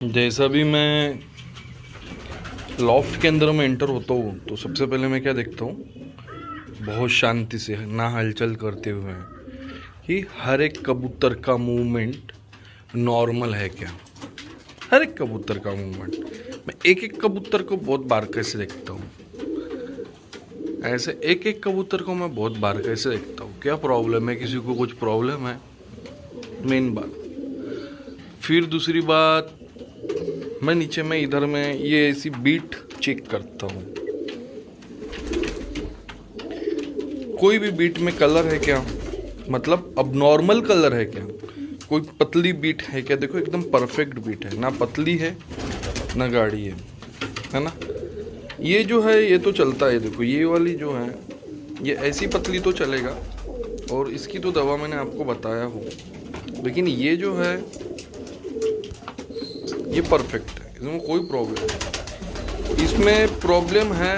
जैसा भी मैं लॉफ्ट के अंदर में एंटर होता हूँ तो सबसे पहले मैं क्या देखता हूँ, बहुत शांति से ना हलचल करते हुए कि हर एक कबूतर का मूवमेंट नॉर्मल है क्या। हर एक कबूतर का मूवमेंट मैं एक एक कबूतर को बहुत बारीकी से देखता हूँ। ऐसे एक एक कबूतर को मैं बहुत बारीकी से देखता हूँ, क्या प्रॉब्लम है, किसी को कुछ प्रॉब्लम है, मेन बात। फिर दूसरी बात, मैं नीचे में इधर में ये ऐसी बीट चेक करता हूँ, कोई भी बीट में कलर है क्या, मतलब अब नॉर्मल कलर है क्या, कोई पतली बीट है क्या। देखो एकदम परफेक्ट बीट है, ना पतली है ना गाढ़ी है ना। ये जो है ये तो चलता है, देखो ये वाली जो है ये ऐसी पतली तो चलेगा, और इसकी तो दवा मैंने आपको बताया हो, लेकिन ये जो है ये परफेक्ट है, इसमें कोई प्रॉब्लम नहीं। इसमें प्रॉब्लम है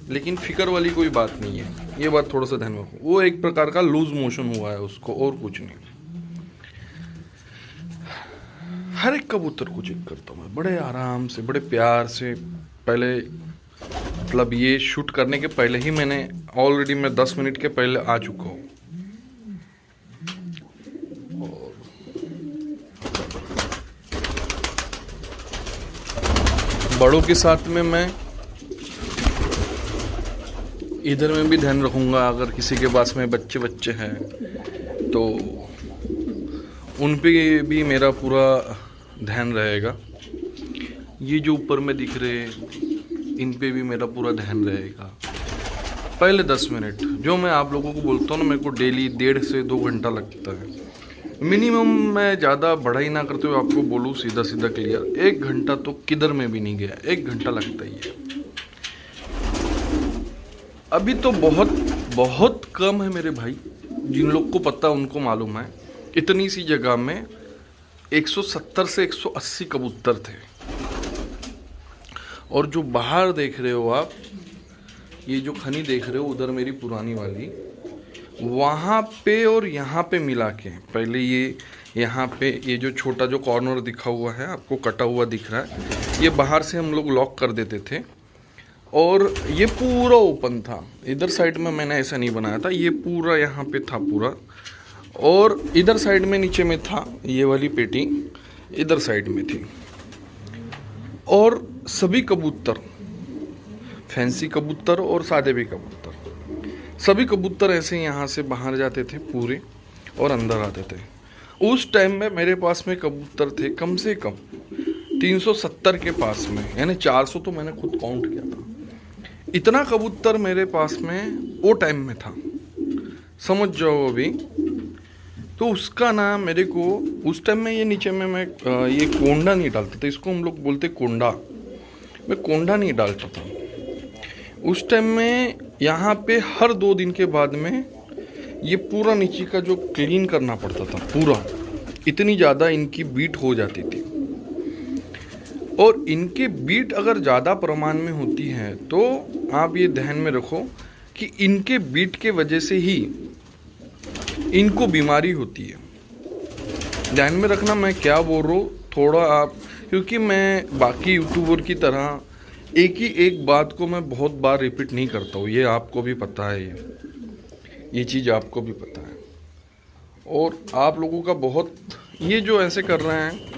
लेकिन फिक्र वाली कोई बात नहीं है, ये बात थोड़ा सा ध्यान रखो। वो एक प्रकार का लूज मोशन हुआ है उसको, और कुछ नहीं। हर एक कबूतर को चेक करता हूँ मैं बड़े आराम से, बड़े प्यार से। पहले मतलब ये शूट करने के पहले ही मैंने ऑलरेडी मैं 10 मिनट के पहले आ चुका हूँ। बड़ों के साथ में मैं इधर में भी ध्यान रखूँगा, अगर किसी के पास में बच्चे हैं तो उन पे भी मेरा पूरा ध्यान रहेगा। ये जो ऊपर में दिख रहे इन पे भी मेरा पूरा ध्यान रहेगा। पहले 10 मिनट जो मैं आप लोगों को बोलता हूँ ना, मेरे को डेली 1.5 से 2 घंटा लगता है मिनिमम। मैं ज़्यादा बढ़ाई ना करते हुए आपको बोलूँ सीधा सीधा क्लियर, 1 घंटा तो किधर में भी नहीं गया, 1 घंटा लगता ही है। अभी तो बहुत बहुत कम है मेरे भाई, जिन लोग को पता उनको मालूम है, इतनी सी जगह में 170 से 180 कबूतर थे। और जो बाहर देख रहे हो आप, ये जो खनी देख रहे हो उधर मेरी पुरानी वाली, वहाँ पे और यहाँ पे मिला के, पहले ये यहाँ पे ये जो छोटा जो कॉर्नर दिखा हुआ है आपको, कटा हुआ दिख रहा है, ये बाहर से हम लोग लॉक कर देते थे और ये पूरा ओपन था। इधर साइड में मैंने ऐसा नहीं बनाया था, ये पूरा यहाँ पे था पूरा, और इधर साइड में नीचे में था ये वाली पेटी, इधर साइड में थी। और सभी कबूतर, फैंसी कबूतर और सादे भी कबूतर, सभी कबूतर ऐसे यहाँ से बाहर जाते थे पूरे और अंदर आते थे। उस टाइम में मेरे पास में कबूतर थे कम से कम 370 के पास में, यानी 400 तो मैंने खुद काउंट किया था। इतना कबूतर मेरे पास में वो टाइम में था, समझ जाओ अभी। तो उसका ना मेरे को उस टाइम में ये नीचे में मैं ये कोंडा नहीं डालता था, इसको हम लोग बोलते कोंडा, मैं कोंडा नहीं डालता था उस टाइम में। यहाँ पे हर 2 दिन के बाद में ये पूरा नीचे का जो क्लीन करना पड़ता था पूरा, इतनी ज़्यादा इनकी बीट हो जाती थी। और इनके बीट अगर ज़्यादा प्रमाण में होती है तो आप ये ध्यान में रखो कि इनके बीट के वजह से ही इनको बीमारी होती है। ध्यान में रखना मैं क्या बोल रहा हूँ थोड़ा आप, क्योंकि मैं बाकी यूट्यूबर की तरह एक ही एक बात को मैं बहुत बार रिपीट नहीं करता हूँ, ये आपको भी पता है, ये चीज़ आपको भी पता है। और आप लोगों का बहुत, ये जो ऐसे कर रहे हैं,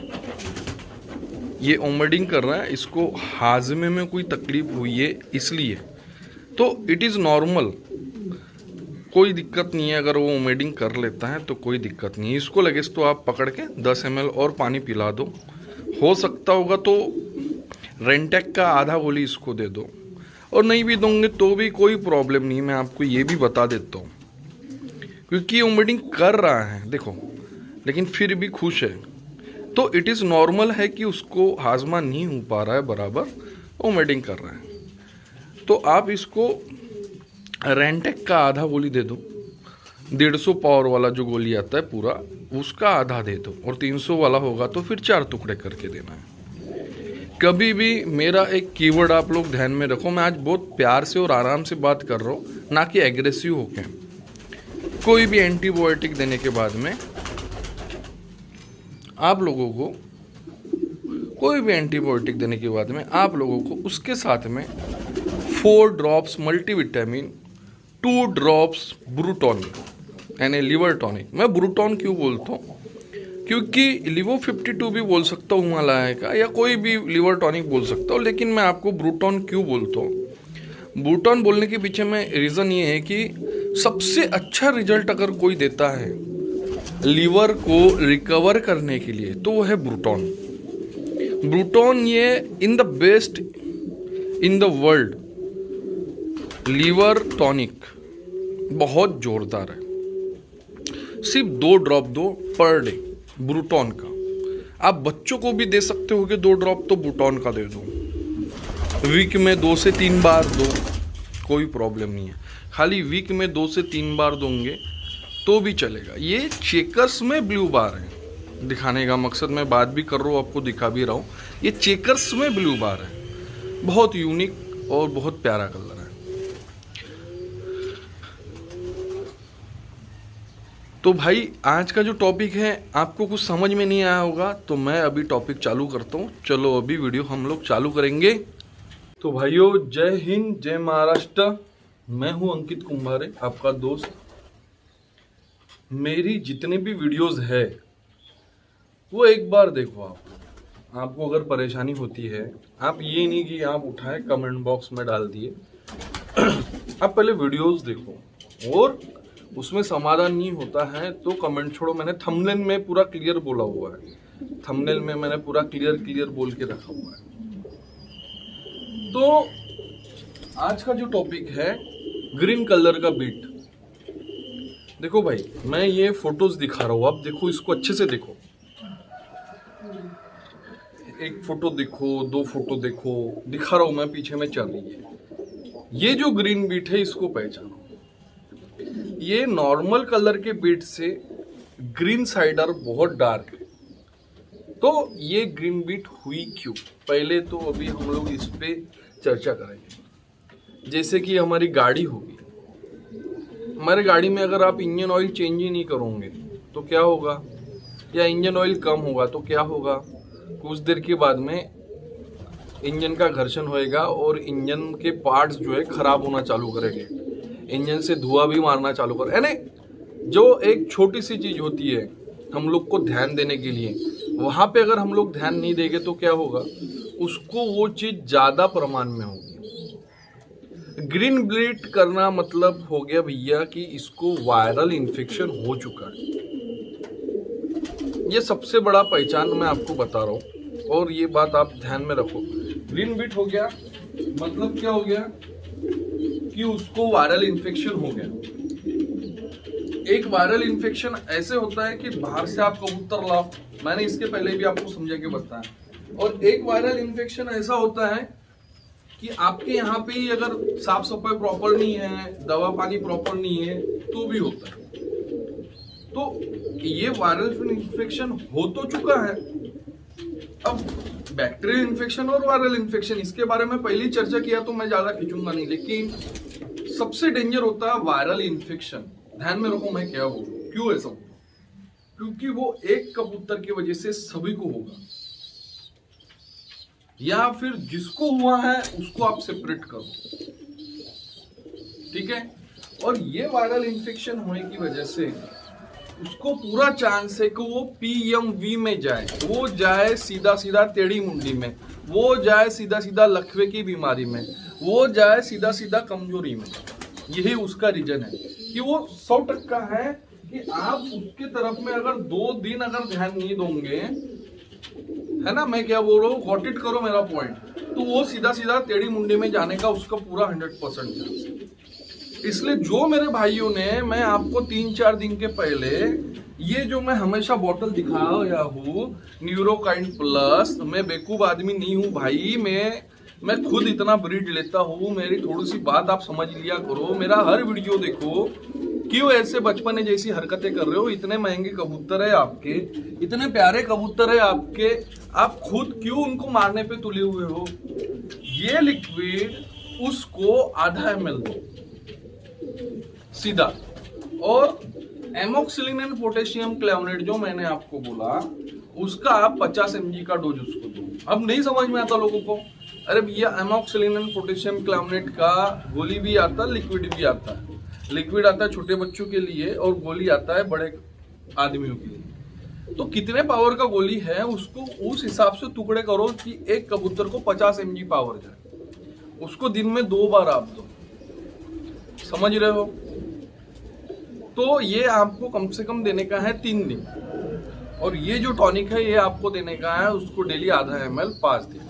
ये ओमडिंग कर रहा है, इसको हाजमे में कोई तकलीफ हुई है इसलिए, तो इट इज़ नॉर्मल, कोई दिक्कत नहीं है। अगर वो ओमेडिंग कर लेता है तो कोई दिक्कत नहीं है। इसको लगे तो आप पकड़ के 10 ml और पानी पिला दो, हो सकता होगा तो रेंटेक का आधा गोली इसको दे दो, और नहीं भी दोगे तो भी कोई प्रॉब्लम नहीं, मैं आपको ये भी बता देता हूँ, क्योंकि ओमेडिंग कर रहा है देखो, लेकिन फिर भी खुश है, तो इट इज़ नॉर्मल है कि उसको हाजमा नहीं हो पा रहा है बराबर, ओमेडिंग कर रहा है। तो आप इसको रेंटेक का आधा गोली दे दो, 150 पावर वाला जो गोली आता है पूरा उसका आधा दे दो, और 300 वाला होगा तो फिर 4 टुकड़े करके देना है। कभी भी मेरा एक कीवर्ड आप लोग ध्यान में रखो, मैं आज बहुत प्यार से और आराम से बात कर रहा हूँ, ना कि एग्रेसिव होके। कोई भी एंटीबायोटिक देने के बाद में आप लोगों को कोई भी एंटीबायोटिक देने के बाद में आप लोगों को उसके साथ में 4 ड्रॉप्स मल्टीविटामिन, 2 ड्रॉप्स ब्रूटॉनिक यानी लिवर टॉनिक। मैं ब्रूटॉन क्यों बोलता हूँ, क्योंकि लिवो 52 भी बोल सकता हूँ हिमालय का, या कोई भी लिवर टॉनिक बोल सकता हूँ, लेकिन मैं आपको ब्रूटॉन क्यों बोलता हूँ। ब्रूटॉन बोलने के पीछे में रीज़न ये है कि सबसे अच्छा रिजल्ट अगर कोई देता है लीवर को रिकवर करने के लिए तो वो है ब्रूटॉन। ब्रूटॉन ये in the best in the world liver tonic बहुत जोरदार है। सिर्फ 2 ड्रॉप दो पर डे ब्रूटॉन का। आप बच्चों को भी दे सकते हो कि 2 ड्रॉप तो ब्रूटॉन का दे दो, वीक में 2 से 3 बार दो, कोई प्रॉब्लम नहीं है। खाली वीक में 2 से 3 बार दोगे तो भी चलेगा। ये चेकर्स में ब्लू बार है, दिखाने का मकसद मैं बात भी कर रहा हूँ, आपको दिखा भी रहा हूँ। ये चेकर्स में ब्लू बार है, बहुत यूनिक और बहुत प्यारा कलर है। तो भाई आज का जो टॉपिक है आपको कुछ समझ में नहीं आया होगा, तो मैं अभी टॉपिक चालू करता हूँ। चलो अभी वीडियो हम लोग चालू करेंगे। तो भाइयों जय हिंद, जय महाराष्ट्र। मैं हूँ अंकित कुंभारे, आपका दोस्त। मेरी जितने भी वीडियोस है वो एक बार देखो। आपको अगर परेशानी होती है, आप ये नहीं कि आप उठाए कमेंट बॉक्स में डाल दिए। आप पहले वीडियोस देखो, और उसमें समाधान नहीं होता है तो कमेंट छोड़ो। मैंने थंबनेल में पूरा क्लियर बोला हुआ है, थंबनेल में मैंने पूरा क्लियर बोल के रखा हुआ है। तो आज का जो टॉपिक है ग्रीन कलर का बीट। देखो भाई मैं ये फोटोज दिखा रहा हूँ, आप देखो इसको अच्छे से देखो। एक फोटो देखो, 2 फोटो देखो, दिखा रहा हूँ मैं, पीछे में चल रही है। ये जो ग्रीन बीट है इसको पहचानो। ये नॉर्मल कलर के बीट से ग्रीन साइडर बहुत डार्क है। तो ये ग्रीन बीट हुई क्यों, पहले तो अभी हम लोग इस पे चर्चा करेंगे। जैसे कि हमारी गाड़ी होगी, हमारी गाड़ी में अगर आप इंजन ऑयल चेंज ही नहीं करोगे तो क्या होगा, या इंजन ऑयल कम होगा तो क्या होगा, कुछ देर के बाद में इंजन का घर्षण होएगा और इंजन के पार्ट्स जो है खराब होना चालू करेंगे, इंजन से धुआं भी मारना चालू कर। यानी जो एक छोटी सी चीज होती है हम लोग को ध्यान देने के लिए, वहां पे अगर हम लोग ध्यान नहीं देंगे तो क्या होगा, उसको वो चीज ज्यादा प्रमाण में होगी। ग्रीन ब्लीड करना मतलब हो गया भैया कि इसको वायरल इन्फेक्शन हो चुका है। ये सबसे बड़ा पहचान मैं आपको बता रहा हूँ, और ये बात आप ध्यान में रखो। ग्रीन बीट हो गया मतलब क्या हो गया कि उसको वायरल इन्फेक्शन हो गया। एक वायरल इन्फेक्शन ऐसे होता है कि बाहर से आप कबूतर लाओ, मैंने इसके पहले भी आपको समझा के बताया। और एक वायरल इन्फेक्शन ऐसा होता है कि आपके यहाँ पे ही अगर साफ सफाई प्रॉपर नहीं है, दवा पानी प्रॉपर नहीं है तो भी होता है। तो ये वायरल इन्फेक्शन हो तो चुका है। अब बैक्टीरियल इन्फेक्शन और वायरल इन्फेक्शन, इसके बारे में पहले ही चर्चा किया तो मैं ज्यादा खींचूंगा नहीं, लेकिन सबसे डेंजर होता है वायरल इन्फेक्शन। ध्यान में रखो मैं क्या बोलूं, क्यों ऐसा होगा, क्योंकि वो एक कबूतर की वजह से सभी को होगा, या फिर जिसको हुआ है उसको आप सेपरेट करो, ठीक है। और ये वायरल इन्फेक्शन होने की वजह से उसको पूरा चांस है कि वो PMV में जाए, वो जाए सीधा सीधा टेढ़ी मुंडी में, वो जाए सीधा सीधा लकवे की बीमारी में, वो जाए सीधा सीधा कमजोरी में। यही उसका रीजन है कि वो 100% है कि आप उसके तरफ में अगर 2 दिन अगर ध्यान नहीं दोगे, है ना, मैं क्या बोल रहा हूँ, गॉट इट करो मेरा पॉइंट, तो वो सीधा सीधा टेढ़ी मुंडी में जाने का उसका पूरा 100% चांस है। इसलिए जो मेरे भाइयों ने, मैं आपको 3-4 दिन के पहले ये जो मैं हमेशा बॉटल दिखाया हूँ न्यूरोकाइन प्लस, मैं बेवकूफ आदमी नहीं हूँ भाई, मैं खुद इतना ब्रीड लेता हूँ। मेरी थोड़ी सी बात आप समझ लिया करो, मेरा हर वीडियो देखो। क्यों ऐसे बचपने जैसी हरकतें कर रहे हो, इतने महंगे कबूतर है आपके, इतने प्यारे कबूतर है आपके, आप खुद क्यों उनको मारने पे तुले हुए हो। ये लिक्विड उसको आधा ml दो सीधा, और एमोक्सिलिन एंड पोटेशियम क्लेवनेट जो मैंने आपको बोला उसका आप 50 mg का डोज उसको दो। अब नहीं समझ में आता लोगों को। अरे भैया एमॉक्सिलिन एंड पोटेशियम क्लामनेट का गोली भी आता है, लिक्विड भी आता है। लिक्विड आता है छोटे बच्चों के लिए और गोली आता है बड़े आदमियों के लिए। तो कितने पावर का गोली है उसको उस हिसाब से टुकड़े करो कि एक कबूतर को 50 mg पावर जाए। उसको दिन में 2 बार आप दो, समझ रहे हो? तो ये आपको कम से कम देने का है 3 दिन। और ये जो टॉनिक है ये आपको देने का है उसको डेली आधा ml 5 दिन।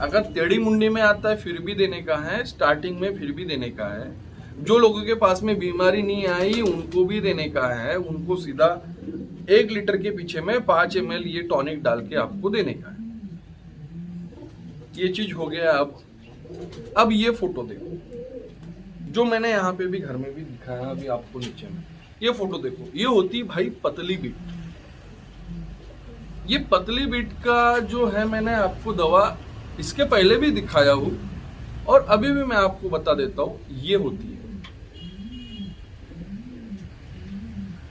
अगर टेढ़ी मुंडी में आता है फिर भी देने का है, स्टार्टिंग में फिर भी देने का है। जो लोगों के पास में बीमारी नहीं आई उनको भी देने का है। उनको सीधा 1 लीटर के पीछे में 5 ml ये टॉनिक डाल के आपको देने का है। ये चीज हो गया। अब ये फोटो देखो जो मैंने यहाँ पे भी घर में भी दिखाया अभी आपको नीचे में। ये फोटो देखो, ये होती भाई पतली बीट। ये पतली बीट का जो है मैंने आपको दवा इसके पहले भी दिखाया हूं और अभी भी मैं आपको बता देता हूं, ये होती है।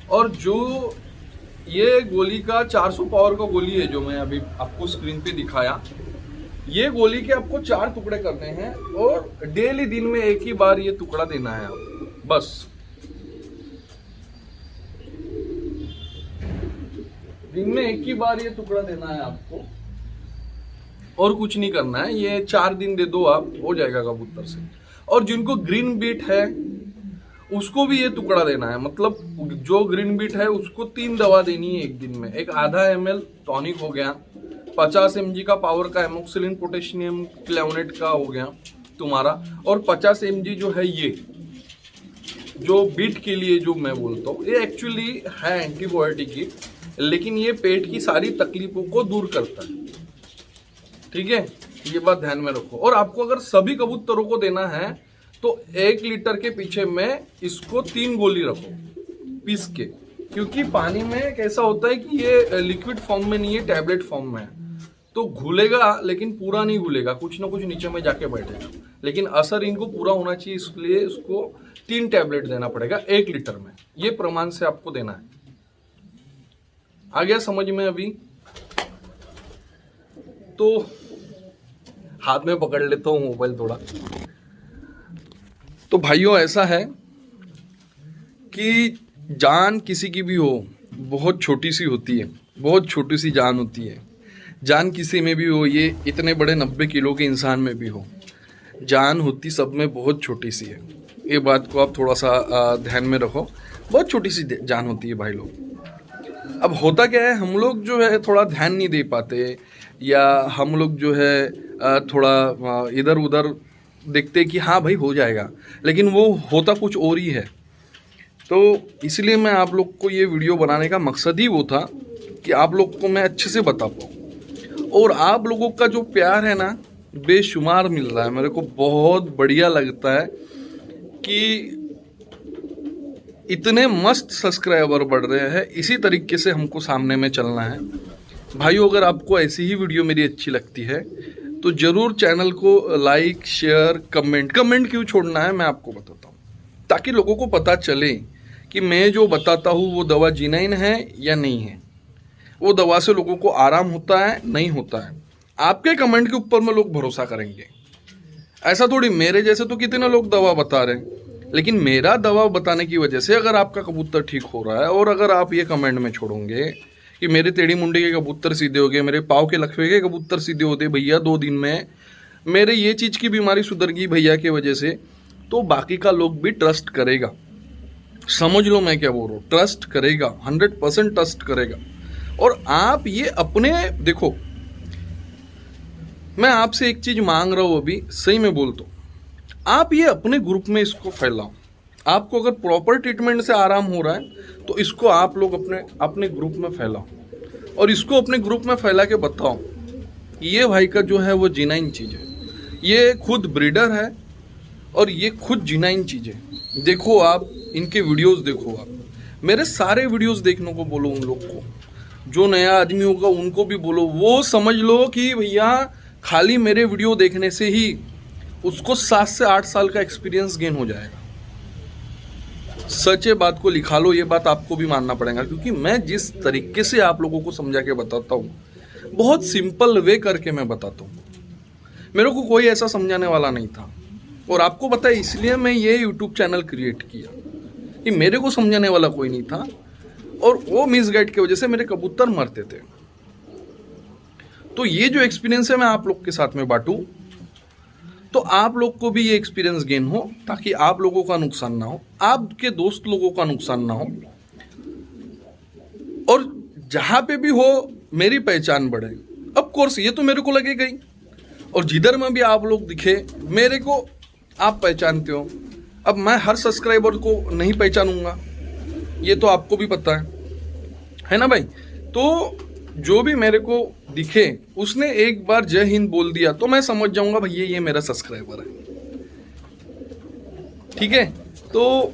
और जो ये गोली का 400 पावर का गोली है जो मैं अभी आपको स्क्रीन पे दिखाया, ये गोली के आपको 4 टुकड़े करने हैं और डेली दिन में 1 ही बार ये टुकड़ा देना है आपको, बस। दिन में 1 ही बार ये टुकड़ा देना है आपको और कुछ नहीं करना है। ये 4 दिन दे दो आप, हो जाएगा कबूतर से। और जिनको ग्रीन बीट है उसको भी ये टुकड़ा देना है। मतलब जो ग्रीन बीट है उसको 3 दवा देनी है एक दिन में। एक आधा ml टॉनिक हो गया, 50 mg का पावर का एमॉक्सिलिन पोटेशियम क्लामनेट का हो गया तुम्हारा, और 50 mg जो है ये जो बीट के लिए जो मैं बोलता हूँ, ये एक्चुअली है एंटीबायोटिक ही, लेकिन ये पेट की सारी तकलीफों को दूर करता है। ठीक है, ये बात ध्यान में रखो। और आपको अगर सभी कबूतरों को देना है तो 1 लीटर के पीछे में इसको 3 गोली रखो पीस के, क्योंकि पानी में कैसा होता है कि ये लिक्विड फॉर्म में नहीं है, टैबलेट फॉर्म में है। तो घुलेगा लेकिन पूरा नहीं घुलेगा, कुछ ना कुछ नीचे में जाके बैठेगा, लेकिन असर इनको पूरा होना चाहिए, इसलिए इसको 3 टैबलेट देना पड़ेगा 1 लीटर में। ये प्रमाण से आपको देना है। आ गया समझ में? अभी तो हाथ में पकड़ लेता हूँ मोबाइल थोड़ा। तो भाइयों ऐसा है कि जान किसी की भी हो बहुत छोटी सी होती है, बहुत छोटी सी जान होती है। जान किसी में भी हो, ये इतने बड़े 90 किलो के इंसान में भी हो, जान होती सब में बहुत छोटी सी है। ये बात को आप थोड़ा सा ध्यान में रखो, बहुत छोटी सी जान होती है भाई लोग। अब होता क्या है, हम लोग जो है थोड़ा ध्यान नहीं दे पाते, या हम लोग जो है थोड़ा इधर उधर देखते कि हाँ भाई हो जाएगा, लेकिन वो होता कुछ और ही है। तो इसलिए मैं आप लोग को ये वीडियो बनाने का मकसद ही वो था कि आप लोग को मैं अच्छे से बता पाऊँ। और आप लोगों का जो प्यार है ना बेशुमार मिल रहा है, मेरे को बहुत बढ़िया लगता है कि इतने मस्त सब्सक्राइबर बढ़ रहे हैं। इसी तरीके से हमको सामने में चलना है भाइयों। अगर आपको ऐसी ही वीडियो मेरी अच्छी लगती है तो ज़रूर चैनल को लाइक शेयर कमेंट क्यों छोड़ना है मैं आपको बताता हूँ, ताकि लोगों को पता चले कि मैं जो बताता हूँ वो दवा जिनाइन है या नहीं है, वो दवा से लोगों को आराम होता है नहीं होता है। आपके कमेंट के ऊपर में लोग भरोसा करेंगे। ऐसा थोड़ी, मेरे जैसे तो कितने लोग दवा बता रहे हैं, लेकिन मेरा दवा बताने की वजह से अगर आपका कबूतर ठीक हो रहा है, और अगर आप ये कमेंट में छोड़ोगे कि मेरे टेढ़ी मुंडी के कबूतर सीधे हो गए, मेरे पाँव के लकवे के कबूतर सीधे होते भैया 2 दिन में, मेरे ये चीज़ की बीमारी सुधर गई भैया की वजह से, तो बाकी का लोग भी ट्रस्ट करेगा। समझ लो मैं क्या बोल रहा हूँ, ट्रस्ट करेगा, 100% ट्रस्ट करेगा। और आप ये अपने देखो, मैं आपसे एक चीज़ मांग रहा हूँ अभी, सही में बोलता हूँ, आप ये अपने ग्रुप में इसको फैलाओ। आपको अगर प्रॉपर ट्रीटमेंट से आराम हो रहा है तो इसको आप लोग अपने ग्रुप में फैलाओ, और इसको अपने ग्रुप में फैला के बताओ ये भाई का जो है वो जिनाइन चीज़ है, ये खुद ब्रीडर है और ये खुद जिनाइन चीज़ है। देखो आप इनके वीडियोस देखो, आप मेरे सारे वीडियोस देखने को बोलो उन लोग को, जो नया आदमी होगा उनको भी बोलो। वो समझ लो कि भैया खाली मेरे वीडियो देखने से ही उसको 7 से 8 साल का एक्सपीरियंस गेन हो जाएगा। सच है, बात को लिखा लो, ये बात आपको भी मानना पड़ेगा, क्योंकि मैं जिस तरीके से आप लोगों को समझा के बताता हूँ बहुत सिंपल वे करके मैं बताता हूँ। मेरे को कोई ऐसा समझाने वाला नहीं था, और आपको पता है इसलिए मैं ये यूट्यूब चैनल क्रिएट किया कि मेरे को समझाने वाला कोई नहीं था, और वो मिसगाइड की वजह से मेरे कबूतर मरते थे। तो ये जो एक्सपीरियंस है मैं आप लोग के साथ में बांटूं, तो आप लोग को भी ये एक्सपीरियंस गेन हो, ताकि आप लोगों का नुकसान ना हो, आपके दोस्त लोगों का नुकसान ना हो, और जहां पे भी हो मेरी पहचान बढ़े। ऑफ कोर्स ये तो मेरे को लगेगा ही, और जिधर में भी आप लोग दिखे मेरे को आप पहचानते हो। अब मैं हर सब्सक्राइबर को नहीं पहचानूंगा, ये तो आपको भी पता है ना भाई। तो जो भी मेरे को दिखे उसने एक बार जय हिंद बोल दिया तो मैं समझ जाऊंगा भैया ये मेरा सब्सक्राइबर है, ठीक है। तो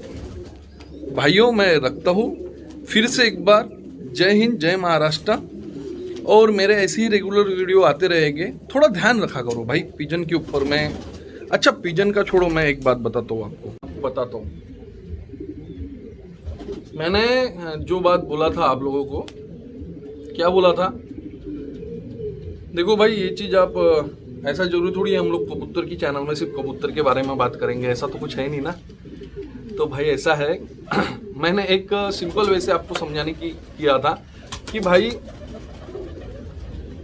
भाइयों मैं रखता हूँ फिर से एक बार जय हिंद, जय महाराष्ट्र, और मेरे ऐसे ही रेगुलर वीडियो आते रहेंगे। थोड़ा ध्यान रखा करो भाई पिजन के ऊपर। मैं अच्छा पिजन का छोड़ो, मैं एक बात बताता हूँ आपको बताता हूँ। मैंने जो बात बोला था आप लोगों को, क्या बोला था, देखो भाई ये चीज़ आप ऐसा जरूरी थोड़ी है हम लोग कबूतर की चैनल में सिर्फ कबूतर के बारे में बात करेंगे, ऐसा तो कुछ है नहीं ना। तो भाई ऐसा है मैंने एक सिंपल वे से आपको समझाने की किया था कि भाई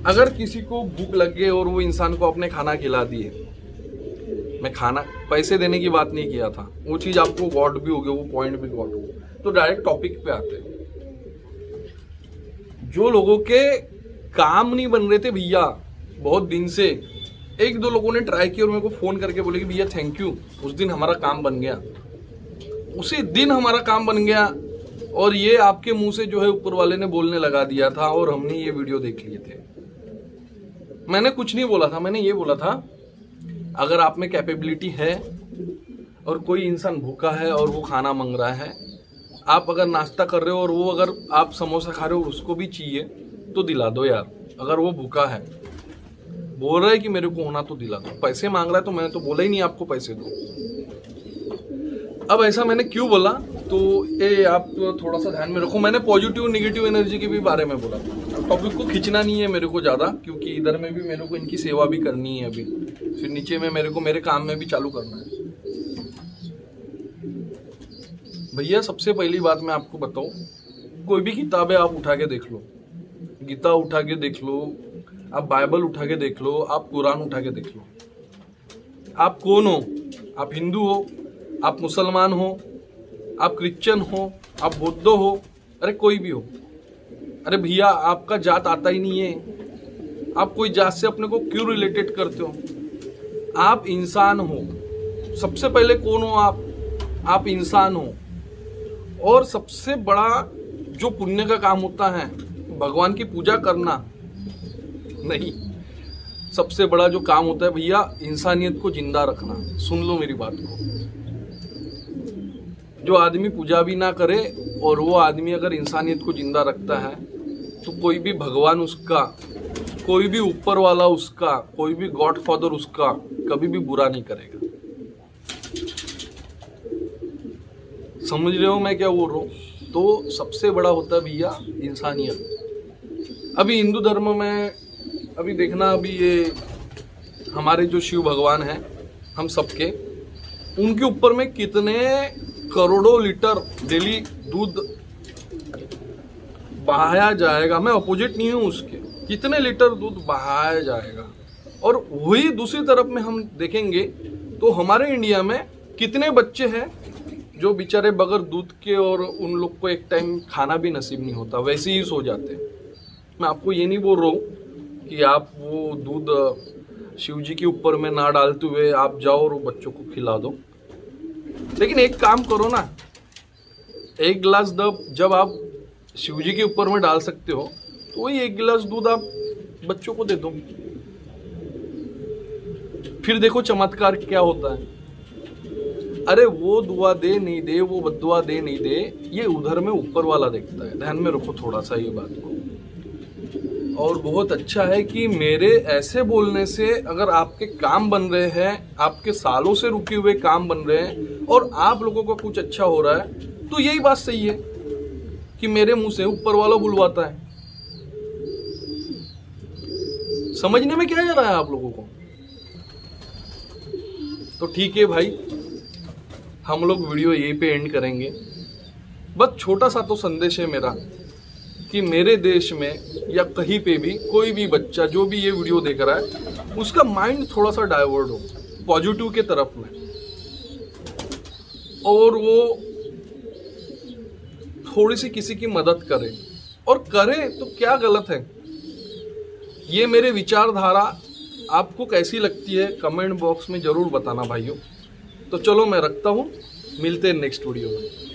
अगर किसी को भूख लग गई और वो इंसान को अपने खाना खिला दिए, मैं खाना पैसे देने की बात नहीं किया था, वो चीज़ आपको गॉड भी हो गया, वो पॉइंट भी गॉड हो गया। तो डायरेक्ट टॉपिक पे आते हैं। जो लोगों के काम नहीं बन रहे थे भैया बहुत दिन से, एक दो लोगों ने ट्राई किया और मेरे को फोन करके बोले कि भैया थैंक यू, उस दिन हमारा काम बन गया, उसी दिन हमारा काम बन गया, और ये आपके मुंह से जो है ऊपर वाले ने बोलने लगा दिया था और हमने ये वीडियो देख लिए थे। मैंने कुछ नहीं बोला था, मैंने ये बोला था अगर आप में कैपेबिलिटी है और कोई इंसान भूखा है और वो खाना मांग रहा है, आप अगर नाश्ता कर रहे हो और वो अगर आप समोसा खा रहे हो और उसको भी चाहिए तो दिला दो यार। अगर वो भूखा है, बोल रहा है कि मेरे को होना तो दिला दो, पैसे मांग रहा है तो मैंने तो बोला ही नहीं आपको पैसे दो। अब ऐसा मैंने क्यों बोला, तो ये आप थोड़ा सा ध्यान में रखो। मैंने पॉजिटिव नेगेटिव एनर्जी के भी बारे में बोला। टॉपिक को खींचना नहीं है मेरे को ज़्यादा, क्योंकि इधर में भी मेरे को इनकी सेवा भी करनी है अभी, फिर नीचे में मेरे को मेरे काम में भी चालू करना है। भैया सबसे पहली बात मैं आपको बताऊं, कोई भी किताब है आप उठा के देख लो, गीता उठा के देख लो, आप बाइबल उठा के देख लो, आप कुरान उठा के देख लो। आप कौन हो, आप हिंदू हो, आप मुसलमान हो, आप क्रिश्चियन हो, आप बौद्ध हो, अरे कोई भी हो, अरे भैया आपका जात आता ही नहीं है, आप कोई जात से अपने को क्यों रिलेटेड करते हो? आप इंसान हो, सबसे पहले कौन हो आप इंसान हो। और सबसे बड़ा जो पुण्य का काम होता है भगवान की पूजा करना नहीं, सबसे बड़ा जो काम होता है भैया इंसानियत को जिंदा रखना। सुन लो मेरी बात को, जो आदमी पूजा भी ना करे और वो आदमी अगर इंसानियत को जिंदा रखता है तो कोई भी भगवान उसका, कोई भी ऊपर वाला उसका, कोई भी गॉड फादर उसका कभी भी बुरा नहीं करेगा। समझ रहे हो मैं क्या बोल रहा हूँ? तो सबसे बड़ा होता है भैया इंसानियत। अभी हिंदू धर्म में अभी देखना, अभी ये हमारे जो शिव भगवान हैं हम सबके, उनके ऊपर में कितने करोड़ों लीटर डेली दूध बहाया जाएगा। मैं अपोजिट नहीं हूँ उसके, कितने लीटर दूध बहाया जाएगा। और वही दूसरी तरफ में हम देखेंगे तो हमारे इंडिया में कितने बच्चे हैं जो बेचारे बगैर दूध के, और उन लोग को एक टाइम खाना भी नसीब नहीं होता, वैसे ही सो जाते हैं। मैं आपको ये नहीं बोल रहा हूँ कि आप वो दूध शिव जी के ऊपर में ना डालते हुए आप जाओ और वो बच्चों को खिला दो, लेकिन एक काम करो ना, एक गिलास जब आप शिव जी के ऊपर में डाल सकते हो तो वही एक गिलास दूध आप बच्चों को दे दो, फिर देखो चमत्कार क्या होता है। अरे वो दुआ दे नहीं दे, वो बद्दुआ दे नहीं दे, ये उधर में ऊपर वाला देखता है। ध्यान में रखो थोड़ा सा ये बात को। और बहुत अच्छा है कि मेरे ऐसे बोलने से अगर आपके काम बन रहे हैं, आपके सालों से रुके हुए काम बन रहे हैं और आप लोगों का कुछ अच्छा हो रहा है, तो यही बात सही है कि मेरे मुंह से ऊपर वाला बुलवाता है। समझने में क्या जा रहा है आप लोगों को? तो ठीक है भाई, हम लोग वीडियो यहीं पे एंड करेंगे। बस छोटा सा तो संदेश है मेरा कि मेरे देश में या कहीं पे भी कोई भी बच्चा जो भी ये वीडियो देख रहा है उसका माइंड थोड़ा सा डाइवर्ट हो पॉजिटिव के तरफ में, और वो थोड़ी सी किसी की मदद करे, और करे तो क्या गलत है। ये मेरे विचारधारा आपको कैसी लगती है कमेंट बॉक्स में ज़रूर बताना भाइयों। तो चलो मैं रखता हूँ, मिलते हैं नेक्स्ट वीडियो में।